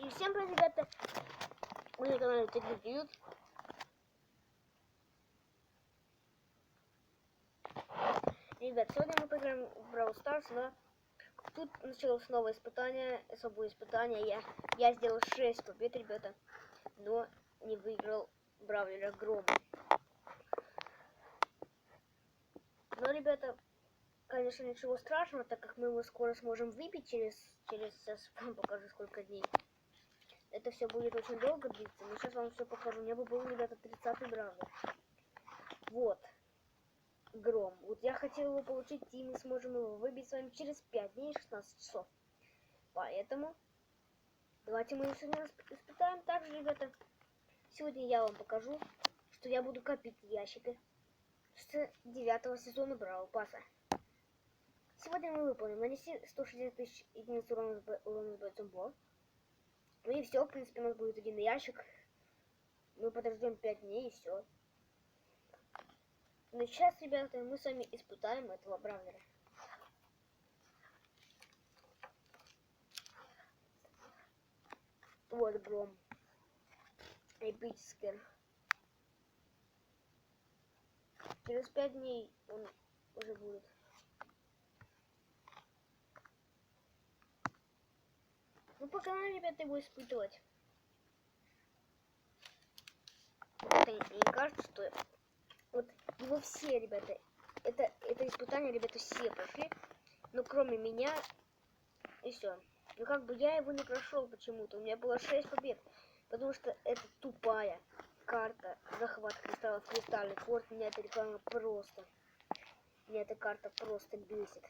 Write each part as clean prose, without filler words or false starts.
И всем привет, ребята! Мы на канале Техник. Ребят, сегодня мы поиграем в Brawl Stars, но тут началось новое испытание, особое испытание. Я сделал 6 побед, ребята, но не выиграл Бравлера Грома. Но, ребята, конечно, ничего страшного, так как мы его скоро сможем выбить сейчас вам покажу сколько дней. Это все будет очень долго длиться, но сейчас вам все покажу. У меня бы был, ребята, 30-й Бравлер. Вот. Гром. Вот я хотел его получить, и мы сможем его выбить с вами через 5 дней 16 часов. Поэтому давайте мы его сегодня испытаем. Также, ребята, сегодня я вам покажу, что я буду копить ящики с 9 сезона Бравл Пасса. Сегодня мы выполним нанести 160 тысяч единиц урона с бойцом Бо. Ну и все, в принципе, у нас будет один ящик. Мы подождем 5 дней и все. Но сейчас, ребята, мы с вами испытаем этого Бравлера. Вот Гром. Эпический. Через 5 дней он уже будет. Ну, пока, ребята, его испытывать. Это не кажется, что... Вот его все, ребята, это испытание, ребята, все прошли, но кроме меня, и все. Ну как бы я его не прошел почему-то, у меня было 6 побед, потому что это тупая карта захват кристаллов кристальный форт, меня эта реклама просто, меня эта карта просто бесит.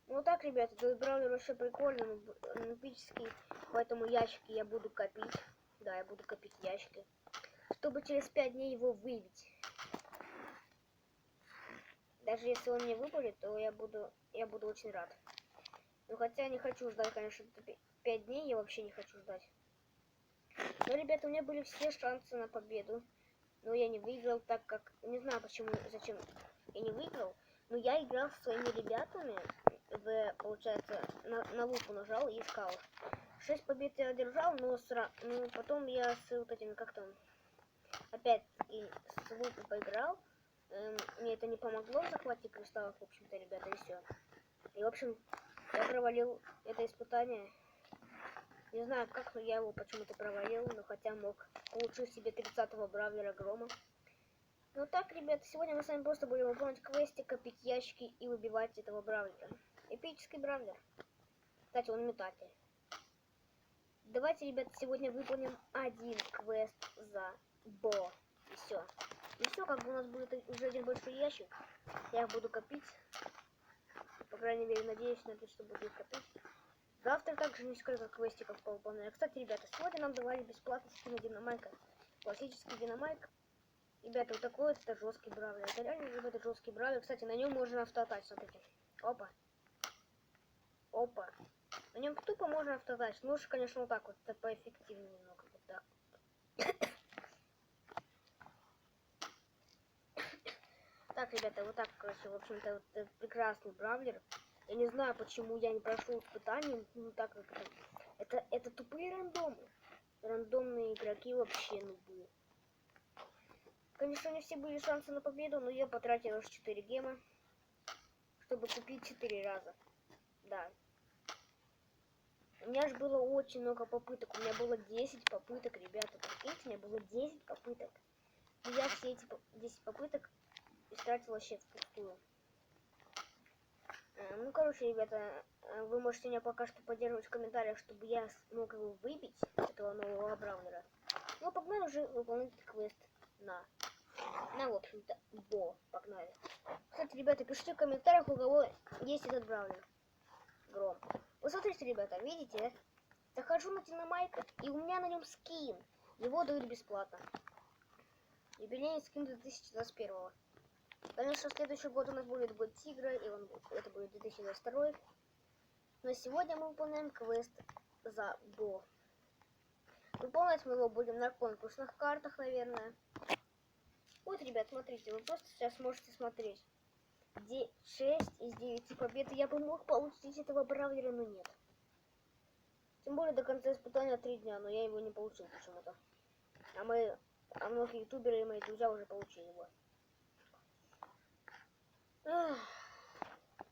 Ну так, ребята, этот бравлер вообще прикольный, он эпический, поэтому ящики я буду копить, да, я буду копить ящики, чтобы через 5 дней его выбить. Даже если он не выпадет, то я буду очень рад. Ну хотя не хочу ждать, конечно, 5 дней, я вообще не хочу ждать. Но, ребята, у меня были все шансы на победу. Но я не выиграл, так как... Не знаю почему, зачем я не выиграл. Но я играл со своими ребятами. Получается, на лупу нажал и искал. 6 побед я одержал, но потом я с вот этим, как там... Опять и с лупой поиграл. Мне это не помогло в захвате кристаллов, в общем-то, ребята, и все. И, в общем, я провалил это испытание. Не знаю, как, но я его почему-то провалил, но хотя мог получить себе 30-го Бравлера Грома. Ну так, ребята, сегодня мы с вами просто будем выполнять квесты, копить ящики и выбивать этого Бравлера. Эпический Бравлер. Кстати, он метатель. Давайте, ребята, сегодня выполним один квест за Бо. И все. И все, как бы у нас будет уже один большой ящик. Я их буду копить. По крайней мере, надеюсь на то, что буду их копить. Завтра также несколько квестиков повыполняю. Кстати, ребята, сегодня нам давали бесплатно скин Динамайка. Классический Динамайк. Ребята, вот такой вот это жесткий бравлер. Это реально, ребята, жесткий бравлер. Кстати, на нем можно автоатач, смотрите. Опа. Опа. На нем тупо можно автоатач. Лучше, конечно, вот так вот. Это поэффективнее немного. Вот так. Так, ребята, вот так, короче, в общем-то, вот прекрасный бравлер. Я не знаю, почему я не прошел испытание, ну так как это тупые рандомы. Рандомные игроки вообще нубы. Конечно, не все были шансы на победу, но я потратил аж 4 гема, чтобы купить 4 раза. Да. У меня же было очень много попыток. У меня было 10 попыток, ребята. Прикиньте, у меня было 10 попыток. И я все эти 10 попыток истратил вообще впустую. Ну, короче, ребята, вы можете меня пока что поддерживать в комментариях, чтобы я смог его выбить, этого нового бравлера. Ну, погнали уже выполнять квест на в общем-то, Бо. Погнали. Кстати, ребята, пишите в комментариях, у кого есть этот бравлер. Гром. Вы смотрите, ребята, видите? Захожу на Динамайка, и у меня на нем скин. Его дают бесплатно. Юбилейный скин 2021. Конечно, следующий год у нас будет год тигра, и это будет 2022. Но сегодня мы выполняем квест за Бо. Выполнять мы его будем на конкурсных картах, наверное. Вот, ребят, смотрите, вы просто сейчас можете смотреть. Где 6 из 9 побед, я бы мог получить этого бравлера, но нет. Тем более время до конца испытания 3 дня, но я его не получил почему-то. А многие ютуберы и мои друзья уже получили его. Ах.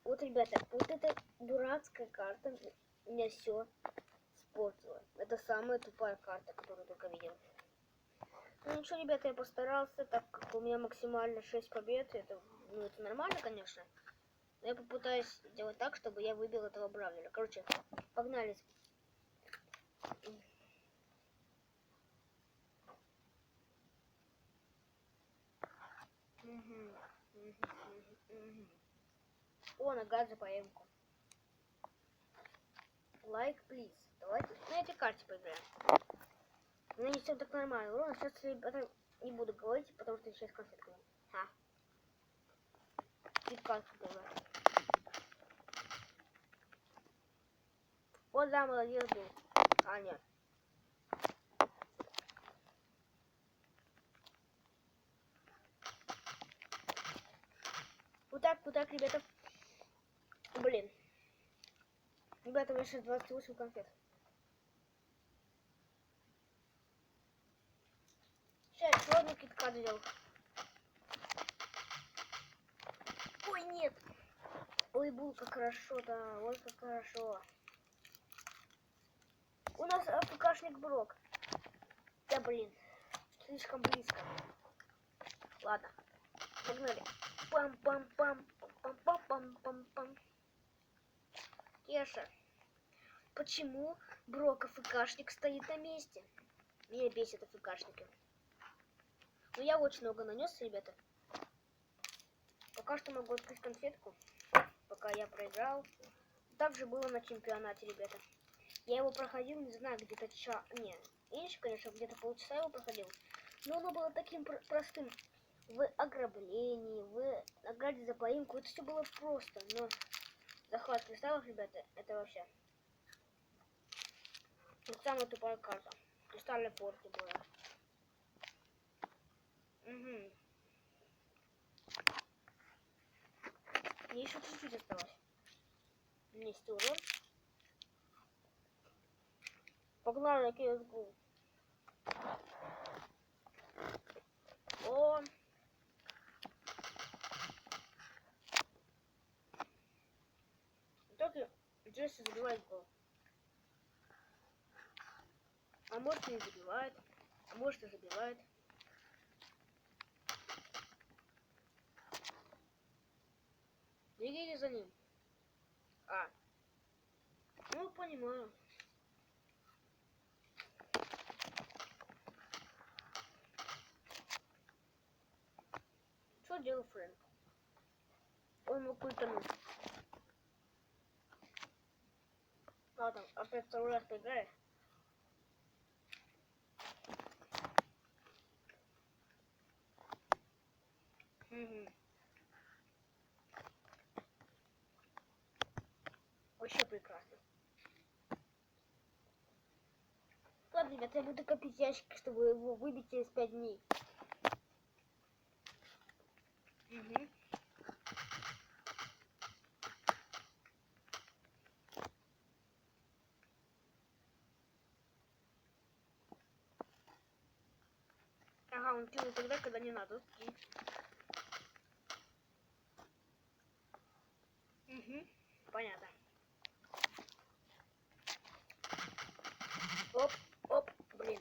Вот, ребята, вот эта дурацкая карта меня все испортила. Это самая тупая карта, которую я только видел. Ну ничего, ребята, я постарался, так как у меня максимально 6 побед. Это нормально, конечно. Но я попытаюсь сделать так, чтобы я выбил этого бравлера. Короче, погнали. О, награда за поемку. Лайк, плиз. Давайте на этой карте поиграем. Нанесем так нормально урон. Сейчас, ребята, не буду говорить, потому что сейчас конфетка. Киткатку давай. Вот, да, молодец был. А, нет. Вот так, ребята. Блин. Ребята, у меня сейчас 28 конфет. Сейчас еще одну киткат взял. Ой, нет. Ой, булка, хорошо-то. Ой, как хорошо. У нас АФКшник Брок. Да, блин. Слишком близко. Ладно. Погнали. Пам-пам-пам. Пам-пам-пам-пам-пам. Кеша. Почему Брок АФКшник стоит на месте? Меня бесит АФКшники. Но я очень много нанес, ребята. Пока что могу открыть конфетку. Пока я проиграл. Так же было на чемпионате, ребята. Я его проходил, не знаю, где-то Не, меньше, конечно, где-то полчаса его проходил. Но оно было таким простым. В ограблении, в награде за поимку. Это все было просто. Но захват кристаллов, ребята, это вообще... Вот самая тупая карта. Кристальная порта была. Угу. Мне еще чуть-чуть осталось. Нести урон. Погнали, CSGO. О! В итоге Джесси забивает гол. А может и не забивает. А может и забивает. Бегите за ним. Ну, понимаю. Что делал Фрэнк? Он мог культануть. Ладно, опять второй раз поиграет. Угу. Вообще прекрасно. Ладно, ребята, я буду копить ящики, чтобы его выбить через 5 дней. Угу. Ага, он кинул тогда, когда не надо. Угу. Понятно. Оп, оп, блин.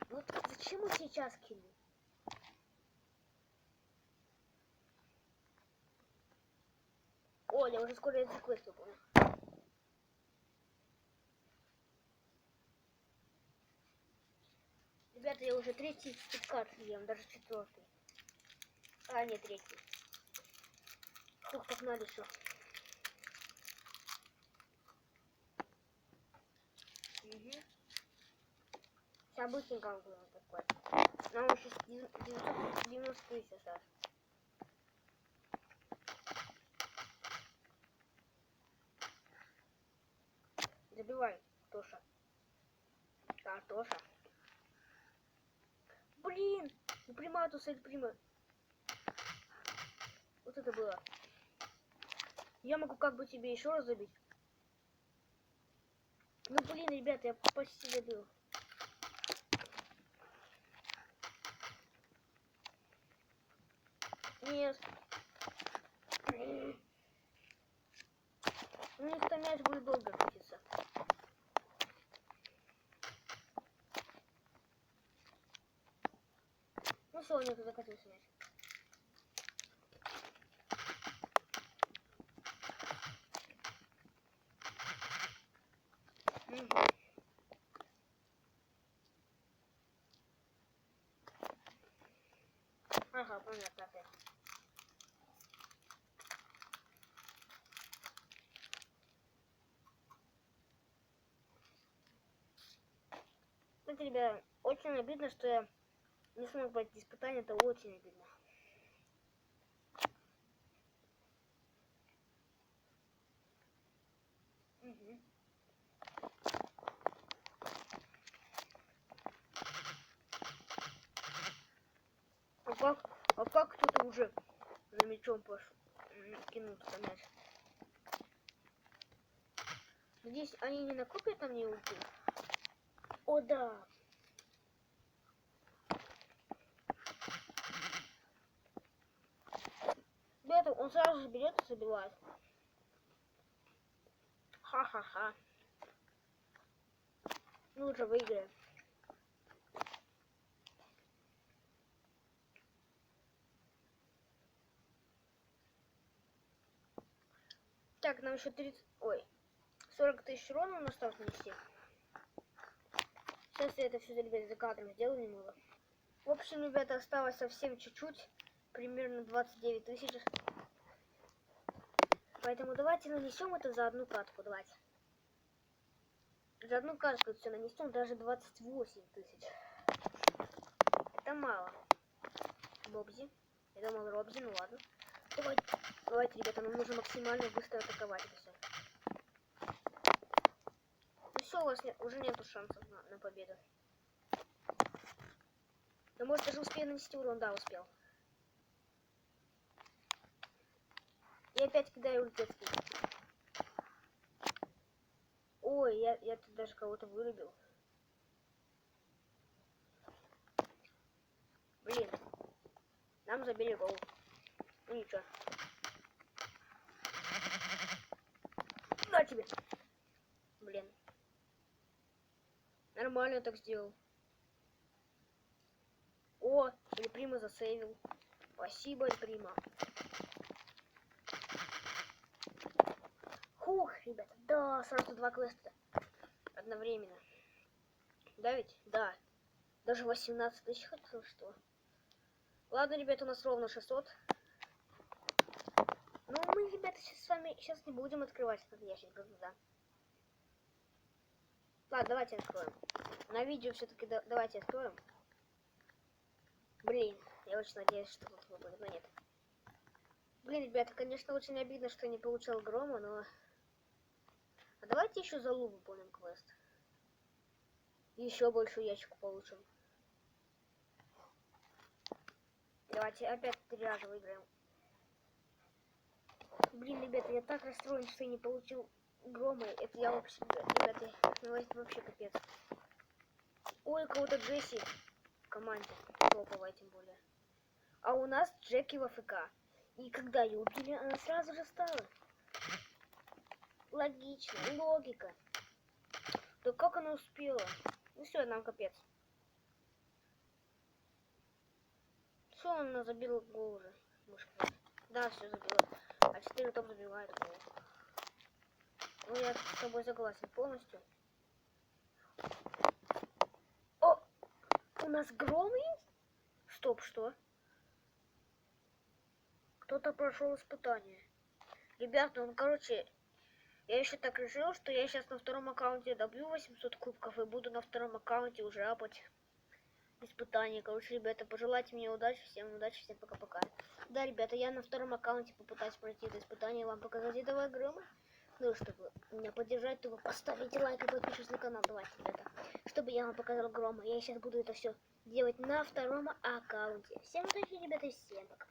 Вот зачем он сейчас кинул? О, я уже скоро этот квест выполню. Ребята, я уже третий киткат ем, даже четвертый. А, нет, третий. Хух, погнали еще. Угу. Сейчас быстренько выполним такой. Нам еще 990 тысяч осталось. Забивай, Тоша. Да, Тоша. Блин! Ну, прима, то цель прима. Вот это было? Я могу как бы тебе еще раз забить. Ну блин, ребята, я почти забил. Нет. У них там мяч будет долго крутиться. Ну все, у них закатился мяч. Ага, понятно опять. Знаете, ребята, очень обидно, что я не смог пройти испытание, это очень обидно. Угу. А как кто-то уже за мячом пошел, кинул туда мяч? Надеюсь, они не накопят на мне ульти? О, да. Ребята, он сразу же берет и забивает. Ха-ха-ха. Ну, уже выиграем. Так, нам еще 30... Ой. 40 тысяч урона осталось нанести. Сейчас я это все, ребята, за кадром сделаю немного. В общем, ребята, осталось совсем чуть-чуть. Примерно 29 тысяч. Поэтому давайте нанесем это за одну катку. Давайте. За одну катку все нанесем. Даже 28 тысяч. Это мало. Бобзи. Я думал Робзи, ну ладно. Давайте, ребята, нам нужно максимально быстро атаковать это все. Ну все, у вас уже нету шансов на победу. Но может даже успею нанести урон. Да, успел. И опять кидаю ультецкий. Ой, я тут даже кого-то вырубил. Блин. Нам забили гол. Ну ничего. На тебе. Блин. Нормально так сделал. О, Эль Прима засейвил. Спасибо, Эль Прима. Хух, ребята, да, сразу 2 квеста. Одновременно. Да ведь? Да. Даже 18 тысяч хотел, что? Ладно, ребята, у нас ровно 600. Ну, мы, ребята, с вами сейчас не будем открывать этот ящик, да. Ладно, давайте откроем. На видео все-таки давайте откроем. Блин, я очень надеюсь, что тут выпадет, но нет. Блин, ребята, конечно, очень обидно, что я не получал грома, но... А давайте еще за Лу выполним квест. Еще большую ящику получим. Давайте опять 3 раза выиграем. Блин, ребята, я так расстроен, что я не получил грома. Это я вообще, ребята, ну это вообще капец. Ой, кого-то Джесси в команде. Топовая тем более. А у нас Джеки в АФК. И когда ее убили, она сразу же стала. Логично, логика. Да как она успела? Ну все, нам капец. Все, она забила гол уже. Мышка. Да, все забила. А 4 топ забивает гол. Ну я с тобой согласен полностью. О! У нас гром есть? Стоп, что? Кто-то прошел испытание. Ребята, ну короче, я еще так решил, что я сейчас на втором аккаунте добью 800 кубков и буду на втором аккаунте уже апать испытания. Короче, ребята, пожелайте мне удачи, всем пока-пока. Да, ребята, я на втором аккаунте попытаюсь пройти это испытание, вам показать этого грома. Ну, чтобы меня поддержать, то вы поставите лайк и подпишитесь на канал. Давайте, ребята, чтобы я вам показал грома. Я сейчас буду это все делать на втором аккаунте. Всем удачи, ребята, всем пока.